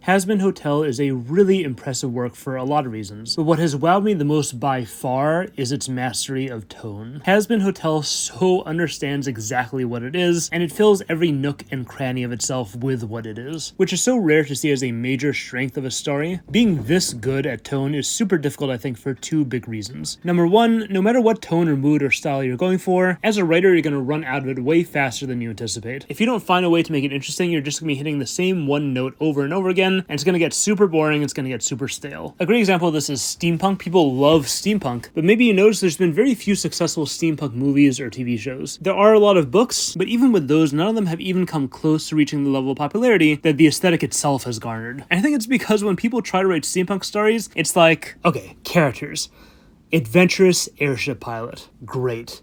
Hazbin Hotel is a really impressive work for a lot of reasons, but what has wowed me the most by far is its mastery of tone. Hazbin Hotel so understands exactly what it is, and it fills every nook and cranny of itself with what it is, which is so rare to see as a major strength of a story. Being this good at tone is super difficult, I think, for two big reasons. Number one, no matter what tone or mood or style you're going for, as a writer, you're going to run out of it way faster than you anticipate. If you don't find a way to make it interesting, you're just going to be hitting the same one note over and over again, and it's going to get super boring, it's going to get super stale. A great example of this is steampunk. People love steampunk, but maybe you notice there's been very few successful steampunk movies or TV shows. There are a lot of books, but even with those, none of them have even come close to reaching the level of popularity that the aesthetic itself has garnered. And I think it's because when people try to write steampunk stories, it's like, okay, characters. Adventurous airship pilot. Great.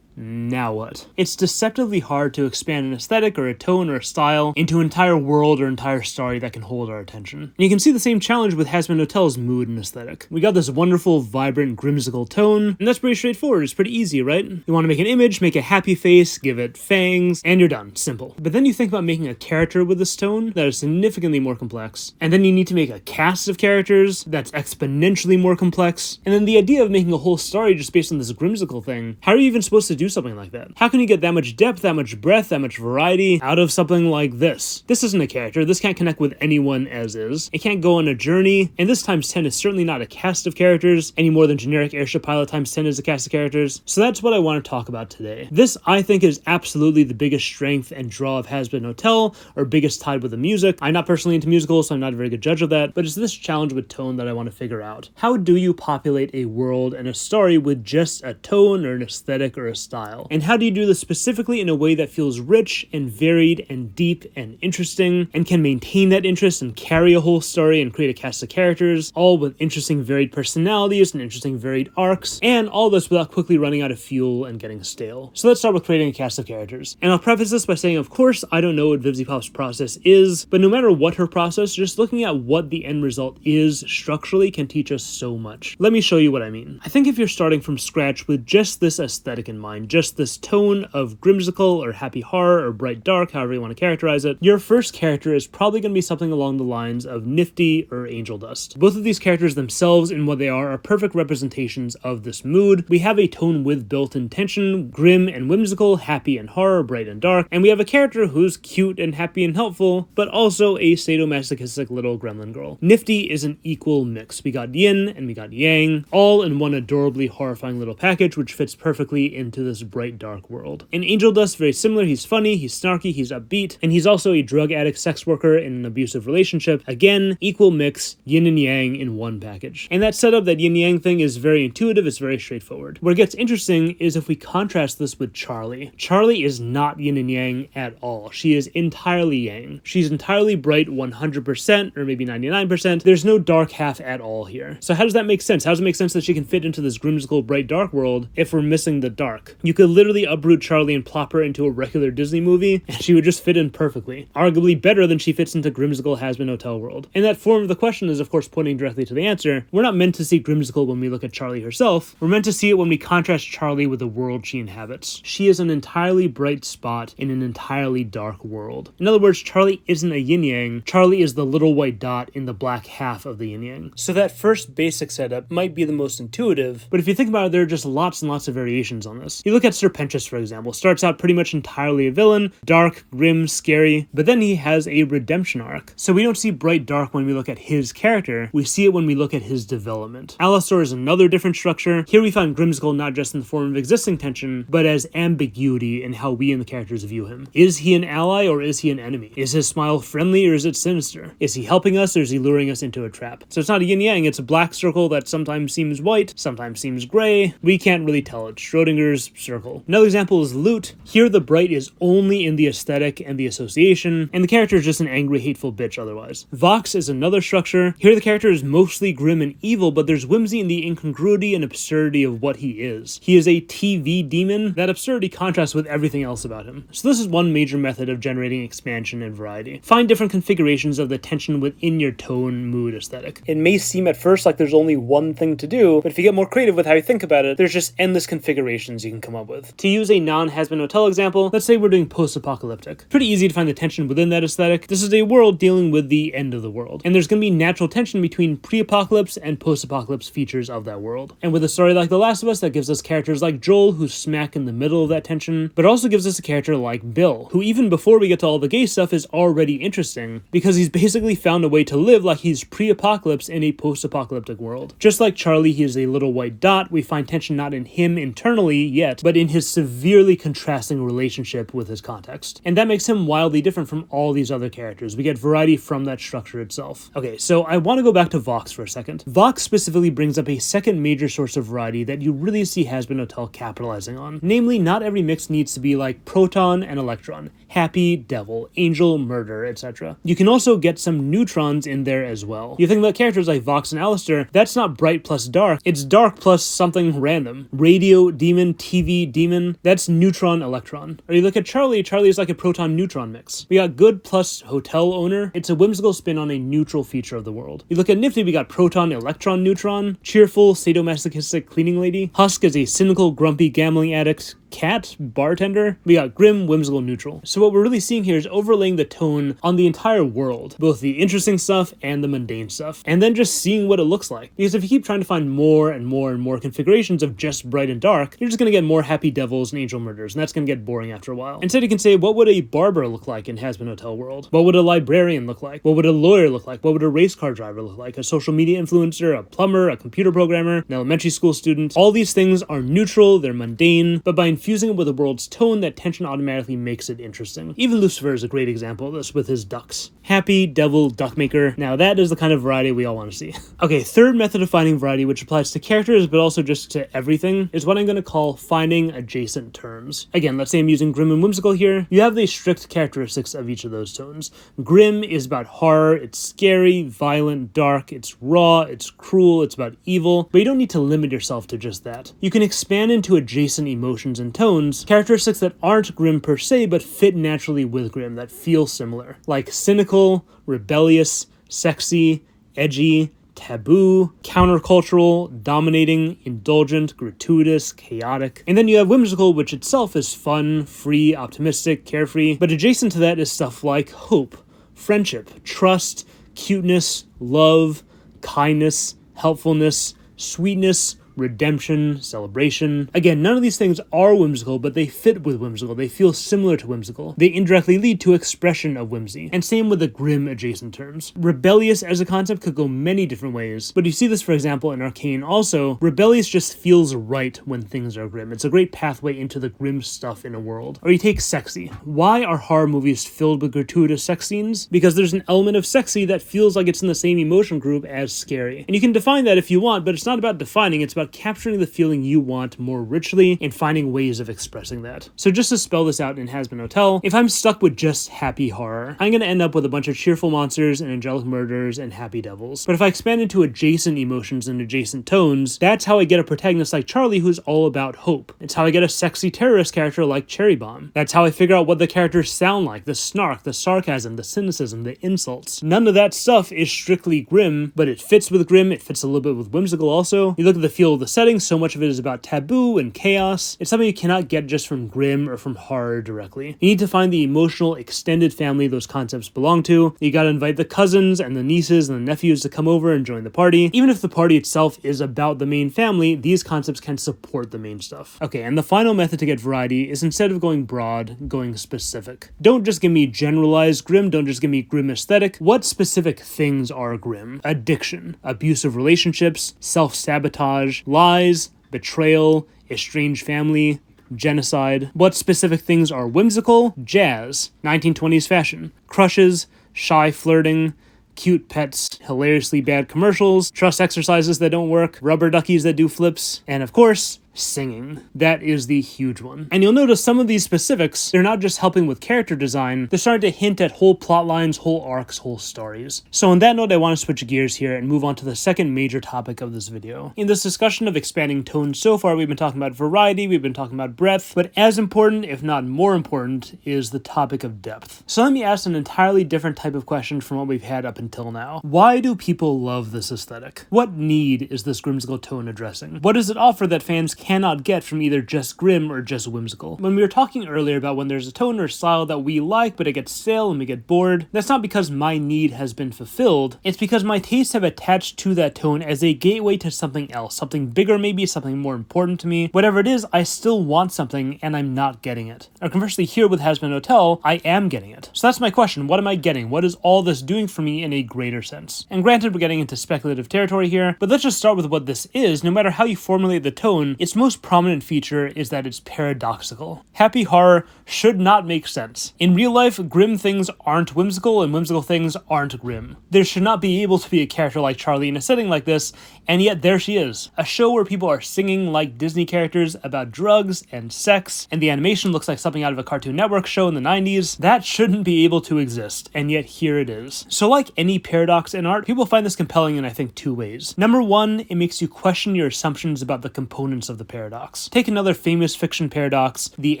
Now what? It's deceptively hard to expand an aesthetic or a tone or a style into an entire world or entire story that can hold our attention. And you can see the same challenge with Hazbin Hotel's mood and aesthetic. We got this wonderful, vibrant, whimsical tone, and that's pretty straightforward. It's pretty easy, right? You want to make an image, make a happy face, give it fangs, and you're done. Simple. But then you think about making a character with this tone that is significantly more complex, and then you need to make a cast of characters that's exponentially more complex, and then the idea of making a whole story just based on this whimsical thing, how are you even supposed to do something like that? How can you get that much depth, that much breadth, that much variety out of something like this? This isn't a character. This can't connect with anyone as is. It can't go on a journey, and this times 10 is certainly not a cast of characters any more than generic airship pilot times 10 is a cast of characters. So that's what I want to talk about today. This, I think, is absolutely the biggest strength and draw of Hazbin Hotel, or biggest tied with the music. I'm not personally into musicals, so I'm not a very good judge of that, but it's this challenge with tone that I want to figure out. How do you populate a world and a story with just a tone or an aesthetic or a style? And how do you do this specifically in a way that feels rich and varied and deep and interesting and can maintain that interest and carry a whole story and create a cast of characters, all with interesting varied personalities and interesting varied arcs, and all this without quickly running out of fuel and getting stale. So let's start with creating a cast of characters. And I'll preface this by saying, of course, I don't know what Vivzie Pop's process is, but no matter what her process, just looking at what the end result is structurally can teach us so much. Let me show you what I mean. I think if you're starting from scratch with just this aesthetic in mind, just this tone of whimsical or happy horror or bright dark, however you want to characterize it, your first character is probably going to be something along the lines of Nifty or Angel Dust. Both of these characters themselves and what they are perfect representations of this mood. We have a tone with built-in tension, grim and whimsical, happy and horror, bright and dark, and we have a character who's cute and happy and helpful, but also a sadomasochistic little gremlin girl. Nifty is an equal mix. We got yin and we got yang, all in one adorably horrifying little package, which fits perfectly into this bright dark world. In Angel Dust, very similar. He's funny, he's snarky, he's upbeat, and he's also a drug addict sex worker in an abusive relationship. Again, equal mix, yin and yang in one package. And that setup, that yin yang thing, is very intuitive, it's very straightforward. Where it gets interesting is if we contrast this with Charlie. Charlie is not yin and yang at all. She is entirely yang. She's entirely bright 100%, or maybe 99%. There's no dark half at all here. So how does that make sense? How does it make sense that she can fit into this whimsical, bright, dark world if we're missing the dark? You could literally uproot Charlie and plop her into a regular Disney movie, and she would just fit in perfectly. Arguably better than she fits into whimsical Hazbin Hotel world. And that form of the question is, of course, pointing directly to the answer. We're not meant to see whimsical when we look at Charlie herself. We're meant to see it when we contrast Charlie with the world she inhabits. She is an entirely bright spot in an entirely dark world. In other words, Charlie isn't a yin-yang. Charlie is the little white dot in the black half of the yin-yang. So that first basic setup might be the most intuitive, but if you think about it, there are just lots and lots of variations on this. You look at Serpentius, for example. Starts out pretty much entirely a villain, dark, grim, scary, but then he has a redemption arc. So we don't see bright dark when we look at his character, we see it when we look at his development. Alastor is another different structure. Here we find whimsical not just in the form of existing tension, but as ambiguity in how we and the characters view him. Is he an ally or is he an enemy? Is his smile friendly or is it sinister? Is he helping us or is he luring us into a trap? So it's not a yin-yang, it's a black circle that sometimes seems white, sometimes seems gray. We can't really tell. It's Schrodinger's circle. Another example is Loot. Here the bright is only in the aesthetic and the association, and the character is just an angry, hateful bitch otherwise. Vox is another structure. Here the character is mostly grim and evil, but there's whimsy in the incongruity and absurdity of what he is. He is a TV demon. That absurdity contrasts with everything else about him. So this is one major method of generating expansion and variety. Find different configurations of the tension within your tone, mood, aesthetic. It may seem at first like there's only one thing to do, but if you get more creative with how you think about it, there's just endless configurations you can come up with. To use a non-Hazbin Hotel example, let's say we're doing post-apocalyptic. Pretty easy to find the tension within that aesthetic. This is a world dealing with the end of the world, and there's going to be natural tension between pre-apocalypse and post-apocalypse features of that world. And with a story like The Last of Us, that gives us characters like Joel, who's smack in the middle of that tension, but also gives us a character like Bill, who even before we get to all the gay stuff is already interesting, because he's basically found a way to live like he's pre-apocalypse in a post-apocalyptic world. Just like Charlie, he is a little white dot. We find tension not in him internally yet, but in his severely contrasting relationship with his context. And that makes him wildly different from all these other characters. We get variety from that structure itself. Okay, so I want to go back to Vox for a second. Vox specifically brings up a second major source of variety that you really see Hazbin Hotel capitalizing on. Namely, not every mix needs to be like proton and electron, happy, devil, angel, murder, etc. You can also get some neutrons in there as well. You think about characters like Vox and Alistair, that's not bright plus dark, it's dark plus something random. Radio demon, TV demon, that's neutron electron. Or you look at Charlie is like a proton neutron mix. We got good plus hotel owner, it's a whimsical spin on a neutral feature of the world. You look at Nifty, we got proton electron neutron, cheerful sadomasochistic cleaning lady, Husk is a cynical grumpy gambling addict, Cat, bartender, we got grim, whimsical, neutral. So what we're really seeing here is overlaying the tone on the entire world, both the interesting stuff and the mundane stuff, and then just seeing what it looks like. Because if you keep trying to find more and more and more configurations of just bright and dark, you're just going to get more happy devils and angel murders, and that's going to get boring after a while. Instead, you can say, what would a barber look like in Hazbin Hotel world? What would a librarian look like? What would a lawyer look like? What would a race car driver look like? A social media influencer, a plumber, a computer programmer, an elementary school student? All these things are neutral, they're mundane, but by infusing it with the world's tone, that tension automatically makes it interesting. Even Lucifer is a great example of this with his ducks. Happy, devil, duckmaker. Now that is the kind of variety we all want to see. Okay, third method of finding variety, which applies to characters but also just to everything, is what I'm going to call finding adjacent terms. Again, let's say I'm using grim and whimsical here. You have the strict characteristics of each of those tones. Grim is about horror, it's scary, violent, dark, it's raw, it's cruel, it's about evil, but you don't need to limit yourself to just that. You can expand into adjacent emotions and tones, characteristics that aren't grim per se, but fit naturally with grim, that feel similar. Like cynical, rebellious, sexy, edgy, taboo, countercultural, dominating, indulgent, gratuitous, chaotic. And then you have whimsical, which itself is fun, free, optimistic, carefree. But adjacent to that is stuff like hope, friendship, trust, cuteness, love, kindness, helpfulness, sweetness, redemption, celebration. Again, none of these things are whimsical, but they fit with whimsical. They feel similar to whimsical. They indirectly lead to expression of whimsy. And same with the grim adjacent terms. Rebellious as a concept could go many different ways, but you see this, for example, in Arcane also. Rebellious just feels right when things are grim. It's a great pathway into the grim stuff in a world. Or you take sexy. Why are horror movies filled with gratuitous sex scenes? Because there's an element of sexy that feels like it's in the same emotion group as scary. And you can define that if you want, but it's not about defining, it's about capturing the feeling you want more richly and finding ways of expressing that. So just to spell this out in Hazbin Hotel, if I'm stuck with just happy horror, I'm going to end up with a bunch of cheerful monsters and angelic murders and happy devils. But if I expand into adjacent emotions and adjacent tones, that's how I get a protagonist like Charlie who's all about hope. It's how I get a sexy terrorist character like Cherry Bomb. That's how I figure out what the characters sound like, the snark, the sarcasm, the cynicism, the insults. None of that stuff is strictly grim, but it fits with grim, it fits a little bit with whimsical also. You look at the feel of the setting, so much of it is about taboo and chaos. It's something you cannot get just from grim or from horror directly. You need to find the emotional extended family those concepts belong to. You gotta invite the cousins and the nieces and the nephews to come over and join the party. Even if the party itself is about the main family, these concepts can support the main stuff. Okay, and the final method to get variety is instead of going broad, going specific. Don't just give me generalized grim, don't just give me grim aesthetic. What specific things are grim? Addiction, abusive relationships, self-sabotage, lies, betrayal, estranged family, genocide. What specific things are whimsical? Jazz, 1920s fashion, crushes, shy flirting, cute pets, hilariously bad commercials, trust exercises that don't work, rubber duckies that do flips, and of course, singing. That is the huge one. And you'll notice some of these specifics, they're not just helping with character design, they're starting to hint at whole plot lines, whole arcs, whole stories. So on that note, I want to switch gears here and move on to the second major topic of this video. In this discussion of expanding tones so far, we've been talking about variety, we've been talking about breadth, but as important, if not more important, is the topic of depth. So let me ask an entirely different type of question from what we've had up until now. Why do people love this aesthetic? What need is this whimsical tone addressing? What does it offer that fans cannot get from either just grim or just whimsical. When we were talking earlier about when there's a tone or style that we like but it gets stale and we get bored, that's not because my need has been fulfilled, it's because my tastes have attached to that tone as a gateway to something else, something bigger maybe, something more important to me. Whatever it is, I still want something and I'm not getting it. Or conversely, here with Hazbin Hotel, I am getting it. So that's my question. What am I getting? What is all this doing for me in a greater sense? And granted, we're getting into speculative territory here, but let's just start with what this is. No matter how you formulate the tone, its most prominent feature is that it's paradoxical. Happy horror should not make sense. In real life, grim things aren't whimsical and whimsical things aren't grim. There should not be able to be a character like Charlie in a setting like this, and yet there she is. A show where people are singing like Disney characters about drugs and sex, and the animation looks like something out of a Cartoon Network show in the 90s. That shouldn't be able to exist, and yet here it is. So like any paradox in art, people find this compelling in I think two ways. Number one, it makes you question your assumptions about the components of the paradox. Take another famous fiction paradox, the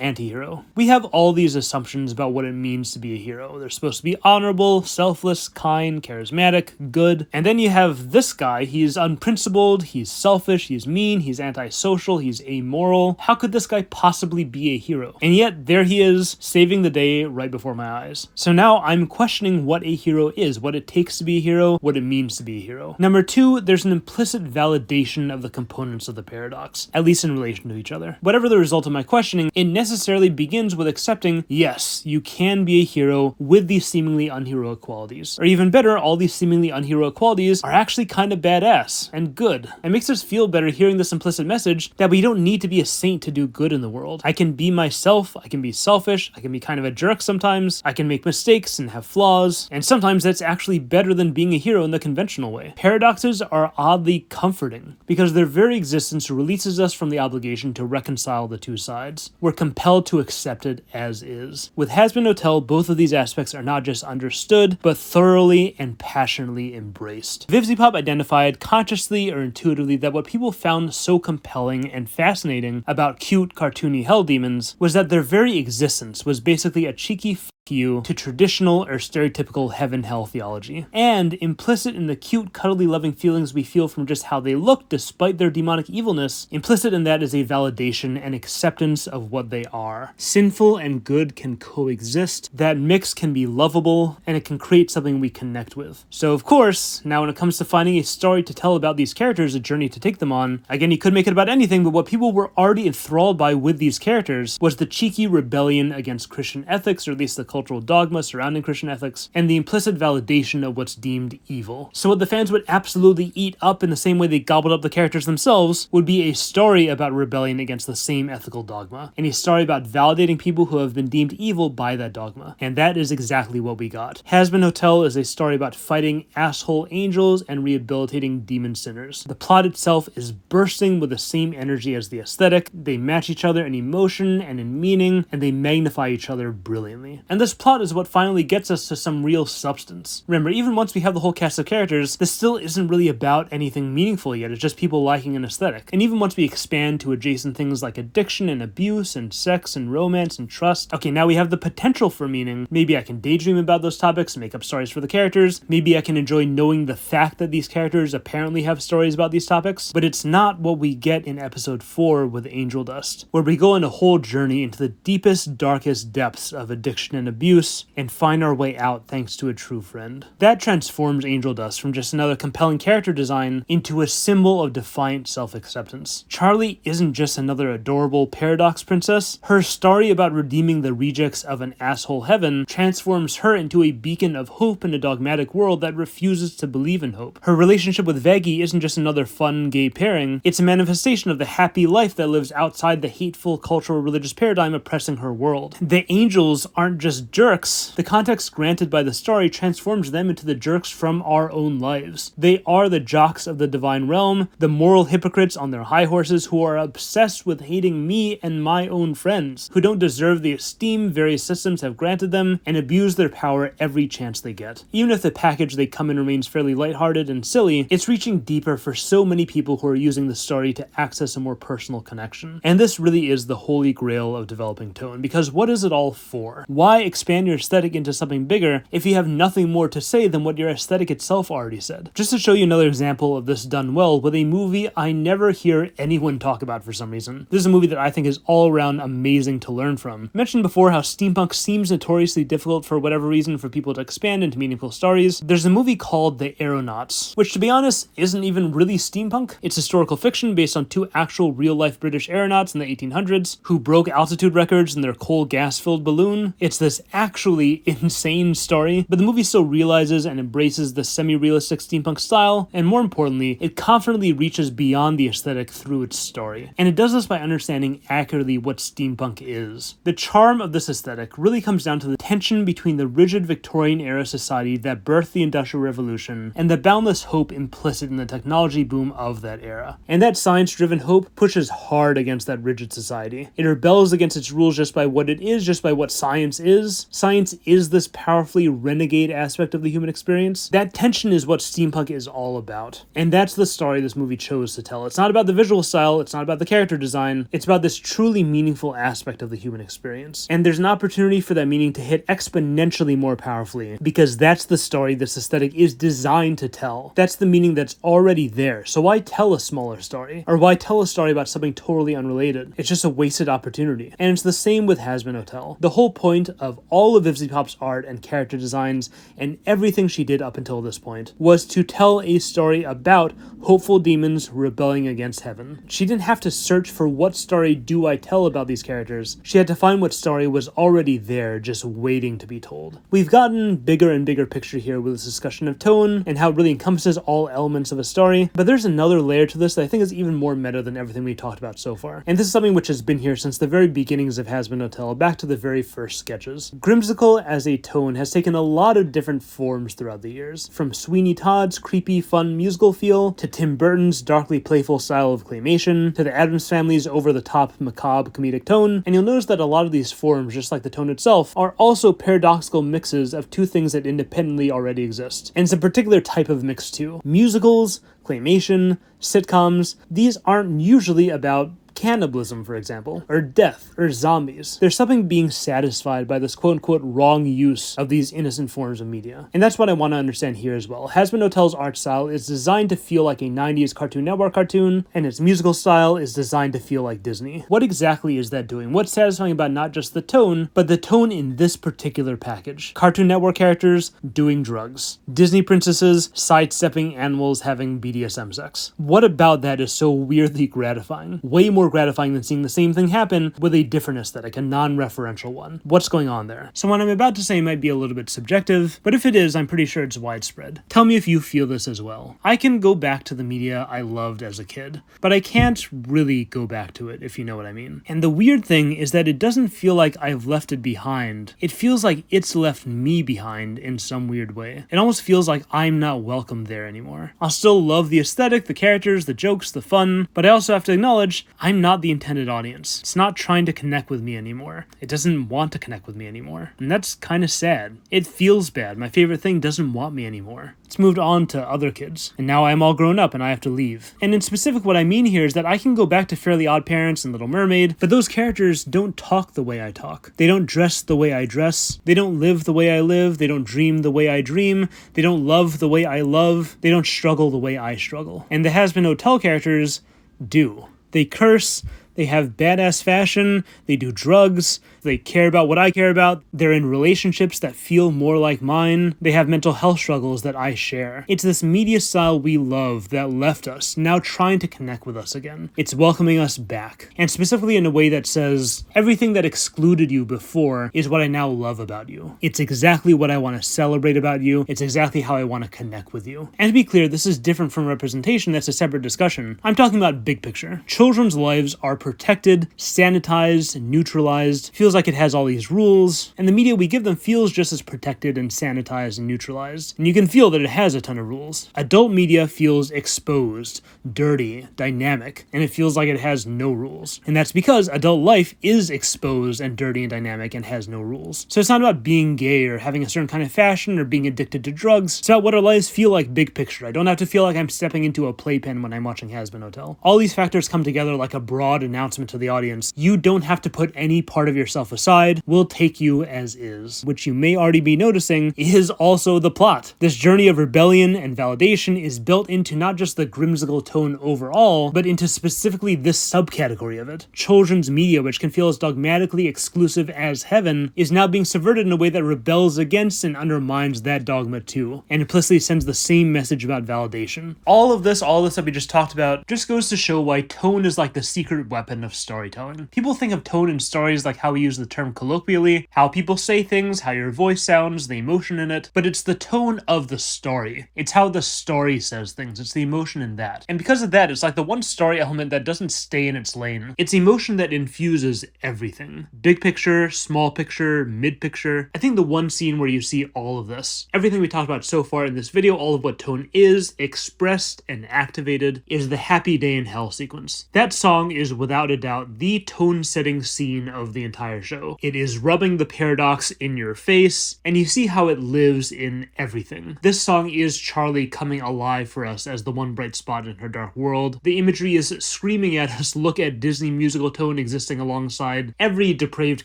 anti-hero. We have all these assumptions about what it means to be a hero. They're supposed to be honorable, selfless, kind, charismatic, good, and then you have this guy. He's unprincipled, he's selfish, he's mean, he's antisocial, he's amoral. How could this guy possibly be a hero? And yet there he is, saving the day right before my eyes. So now I'm questioning what a hero is, what it takes to be a hero, what it means to be a hero. Number two, there's an implicit validation of the components of the paradox, at least in relation to each other. Whatever the result of my questioning, it necessarily begins with accepting, yes, you can be a hero with these seemingly unheroic qualities. Or even better, all these seemingly unheroic qualities are actually kind of badass and good. It makes us feel better hearing this implicit message that we don't need to be a saint to do good in the world. I can be myself, I can be selfish, I can be kind of a jerk sometimes, I can make mistakes and have flaws, and sometimes that's actually better than being a hero in the conventional way. Paradoxes are oddly comforting because their very existence releases us from the obligation to reconcile the two sides. We're compelled to accept it as is. With Hazbin Hotel, both of these aspects are not just understood, but thoroughly and passionately embraced. Vivziepop identified consciously or intuitively that what people found so compelling and fascinating about cute, cartoony hell demons was that their very existence was basically a cheeky you to traditional or stereotypical heaven-hell theology. And implicit in the cute, cuddly, loving feelings we feel from just how they look despite their demonic evilness, implicit in that is a validation and acceptance of what they are. Sinful and good can coexist, that mix can be lovable, and it can create something we connect with. So of course, now when it comes to finding a story to tell about these characters, a journey to take them on, again, you could make it about anything, but what people were already enthralled by with these characters was the cheeky rebellion against Christian ethics, or at least the cultural dogma surrounding Christian ethics, and the implicit validation of what's deemed evil. So what the fans would absolutely eat up in the same way they gobbled up the characters themselves would be a story about rebellion against the same ethical dogma, and a story about validating people who have been deemed evil by that dogma. And that is exactly what we got. Hazbin Hotel is a story about fighting asshole angels and rehabilitating demon sinners. The plot itself is bursting with the same energy as the aesthetic. They match each other in emotion and in meaning, and they magnify each other brilliantly. And this plot is what finally gets us to some real substance. Remember, even once we have the whole cast of characters, this still isn't really about anything meaningful yet. It's just people liking an aesthetic. And even once we expand to adjacent things like addiction and abuse and sex and romance and trust, okay, now we have the potential for meaning. Maybe I can daydream about those topics and make up stories for the characters. Maybe I can enjoy knowing the fact that these characters apparently have stories about these topics. But it's not what we get in episode 4 with Angel Dust, where we go on a whole journey into the deepest, darkest depths of addiction and abuse and find our way out thanks to a true friend. That transforms Angel Dust from just another compelling character design into a symbol of defiant self-acceptance. Charlie isn't just another adorable paradox princess. Her story about redeeming the rejects of an asshole heaven transforms her into a beacon of hope in a dogmatic world that refuses to believe in hope. Her relationship with Veggie isn't just another fun gay pairing, it's a manifestation of the happy life that lives outside the hateful cultural religious paradigm oppressing her world. The angels aren't just jerks. The context granted by the story transforms them into the jerks from our own lives. They are the jocks of the divine realm, the moral hypocrites on their high horses who are obsessed with hating me and my own friends, who don't deserve the esteem various systems have granted them, and abuse their power every chance they get. Even if the package they come in remains fairly lighthearted and silly, it's reaching deeper for so many people who are using the story to access a more personal connection. And this really is the holy grail of developing tone, because what is it all for? Why expand your aesthetic into something bigger if you have nothing more to say than what your aesthetic itself already said? Just to show you another example of this done well with a movie I never hear anyone talk about for some reason. This is a movie that I think is all around amazing to learn from. I mentioned before how steampunk seems notoriously difficult for whatever reason for people to expand into meaningful stories. There's a movie called The Aeronauts, which to be honest isn't even really steampunk. It's historical fiction based on two actual real-life British aeronauts in the 1800s who broke altitude records in their coal gas-filled balloon. It's this actually insane story, but the movie still realizes and embraces the semi-realistic steampunk style, and more importantly, it confidently reaches beyond the aesthetic through its story. And it does this by understanding accurately what steampunk is. The charm of this aesthetic really comes down to the tension between the rigid Victorian-era society that birthed the Industrial Revolution and the boundless hope implicit in the technology boom of that era. And that science-driven hope pushes hard against that rigid society. It rebels against its rules just by what it is, just by what science is. Science is this powerfully renegade aspect of the human experience. That tension is what steampunk is all about. And that's the story this movie chose to tell. It's not about the visual style, it's not about the character design, it's about this truly meaningful aspect of the human experience. And there's an opportunity for that meaning to hit exponentially more powerfully, because that's the story this aesthetic is designed to tell. That's the meaning that's already there. So why tell a smaller story? Or why tell a story about something totally unrelated? It's just a wasted opportunity. And it's the same with Hazbin Hotel. The whole point of all of Ivsy Pop's art and character designs and everything she did up until this point was to tell a story about hopeful demons rebelling against heaven. She didn't have to search for what story do I tell about these characters. She had to find what story was already there, just waiting to be told. We've gotten bigger and bigger picture here with this discussion of tone and how it really encompasses all elements of a story, but there's another layer to this that I think is even more meta than everything we talked about so far. And this is something which has been here since the very beginnings of Hazbin Hotel, back to the very first sketches. Grimsicle as a tone has taken a lot of different forms throughout the years, from Sweeney Todd's creepy, fun musical feel, to Tim Burton's darkly playful style of claymation, to the Addams Family's over-the-top, macabre comedic tone, and you'll notice that a lot of these forms, just like the tone itself, are also paradoxical mixes of two things that independently already exist. And it's a particular type of mix too. Musicals, claymation, sitcoms, these aren't usually about cannibalism, for example, or death, or zombies. There's something being satisfied by this quote-unquote wrong use of these innocent forms of media. And that's what I want to understand here as well. Hazbin Hotel's art style is designed to feel like a 90s Cartoon Network cartoon, and its musical style is designed to feel like Disney. What exactly is that doing? What's satisfying about not just the tone, but the tone in this particular package? Cartoon Network characters doing drugs. Disney princesses sidestepping animals having BDSM sex. What about that is so weirdly gratifying? Way more gratifying than seeing the same thing happen with a different aesthetic, a non-referential one. What's going on there? So what I'm about to say might be a little bit subjective, but if it is, I'm pretty sure it's widespread. Tell me if you feel this as well. I can go back to the media I loved as a kid, but I can't really go back to it, if you know what I mean. And the weird thing is that it doesn't feel like I've left it behind. It feels like it's left me behind in some weird way. It almost feels like I'm not welcome there anymore. I'll still love the aesthetic, the characters, the jokes, the fun, but I also have to acknowledge I'm not the intended audience. It's not trying to connect with me anymore. It doesn't want to connect with me anymore. And that's kind of sad. It feels bad. My favorite thing doesn't want me anymore. It's moved on to other kids. And now I'm all grown up and I have to leave. And in specific, what I mean here is that I can go back to Fairly Odd Parents and Little Mermaid, but those characters don't talk the way I talk. They don't dress the way I dress. They don't live the way I live. They don't dream the way I dream. They don't love the way I love. They don't struggle the way I struggle. And the Hazbin Hotel characters do. They curse, they have badass fashion, they do drugs, they care about what I care about, they're in relationships that feel more like mine, they have mental health struggles that I share. It's this media style we love that left us, now trying to connect with us again. It's welcoming us back, and specifically in a way that says, everything that excluded you before is what I now love about you. It's exactly what I want to celebrate about you, it's exactly how I want to connect with you. And to be clear, this is different from representation, that's a separate discussion. I'm talking about big picture. Children's lives are protected, sanitized, neutralized, feels like it has all these rules, and the media we give them feels just as protected and sanitized and neutralized. And you can feel that it has a ton of rules. Adult media feels exposed, dirty, dynamic, and it feels like it has no rules. And that's because adult life is exposed and dirty and dynamic and has no rules. So it's not about being gay or having a certain kind of fashion or being addicted to drugs. It's about what our lives feel like big picture. I don't have to feel like I'm stepping into a playpen when I'm watching Hazbin Hotel. All these factors come together like a broad and announcement to the audience. You don't have to put any part of yourself aside. We'll take you as is, which you may already be noticing is also the plot. This journey of rebellion and validation is built into not just the whimsical tone overall, but into specifically this subcategory of it. Children's media, which can feel as dogmatically exclusive as heaven, is now being subverted in a way that rebels against and undermines that dogma too, and implicitly sends the same message about validation. All of this that we just talked about just goes to show why tone is like the secret weapon of storytelling. People think of tone in stories like how we use the term colloquially, how people say things, how your voice sounds, the emotion in it, but it's the tone of the story. It's how the story says things. It's the emotion in that. And because of that, it's like the one story element that doesn't stay in its lane. It's emotion that infuses everything. Big picture, small picture, mid picture. I think the one scene where you see all of this, everything we talked about so far in this video, all of what tone is, expressed and activated, is the Happy Day in Hell sequence. That song is without a doubt the tone-setting scene of the entire show. It is rubbing the paradox in your face, and you see how it lives in everything. This song is Charlie coming alive for us as the one bright spot in her dark world. The imagery is screaming at us, look at Disney musical tone existing alongside every depraved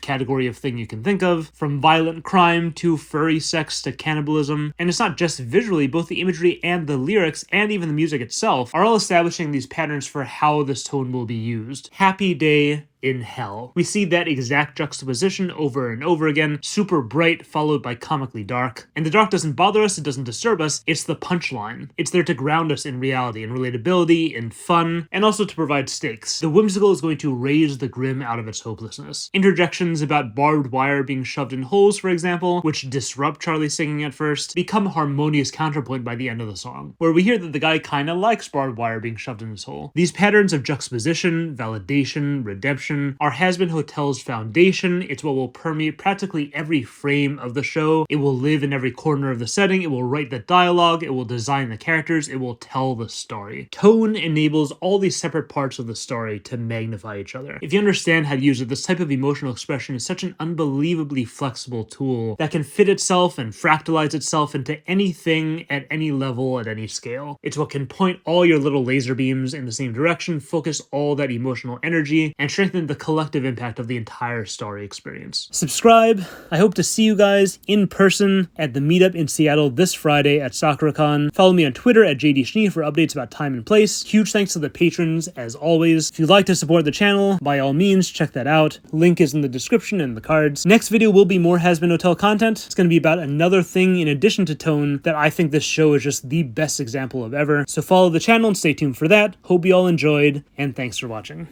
category of thing you can think of, from violent crime to furry sex to cannibalism. And it's not just visually, both the imagery and the lyrics and even the music itself are all establishing these patterns for how this tone will be used. Happy Day in Hell. We see that exact juxtaposition over and over again, super bright followed by comically dark. And the dark doesn't bother us, it doesn't disturb us, it's the punchline. It's there to ground us in reality, in relatability, in fun, and also to provide stakes. The whimsical is going to raise the grim out of its hopelessness. Interjections about barbed wire being shoved in holes, for example, which disrupt Charlie's singing at first, become a harmonious counterpoint by the end of the song, where we hear that the guy kinda likes barbed wire being shoved in his hole. These patterns of juxtaposition, validation, redemption, are Hazbin Hotel's foundation. It's what will permeate practically every frame of the show. It will live in every corner of the setting. It will write the dialogue. It will design the characters. It will tell the story. Tone enables all these separate parts of the story to magnify each other. If you understand how to use it, this type of emotional expression is such an unbelievably flexible tool that can fit itself and fractalize itself into anything at any level at any scale. It's what can point all your little laser beams in the same direction, focus all that emotional energy, and strengthen the collective impact of the entire story experience. Subscribe. I hope to see you guys in person at the meetup in Seattle this Friday at SakuraCon. Follow me on Twitter at JDSchnee for updates about time and place. Huge thanks to the patrons, as always. If you'd like to support the channel, by all means, check that out. Link is in the description and the cards. Next video will be more Hazbin Hotel content. It's going to be about another thing in addition to tone that I think this show is just the best example of ever. So follow the channel and stay tuned for that. Hope you all enjoyed, and thanks for watching.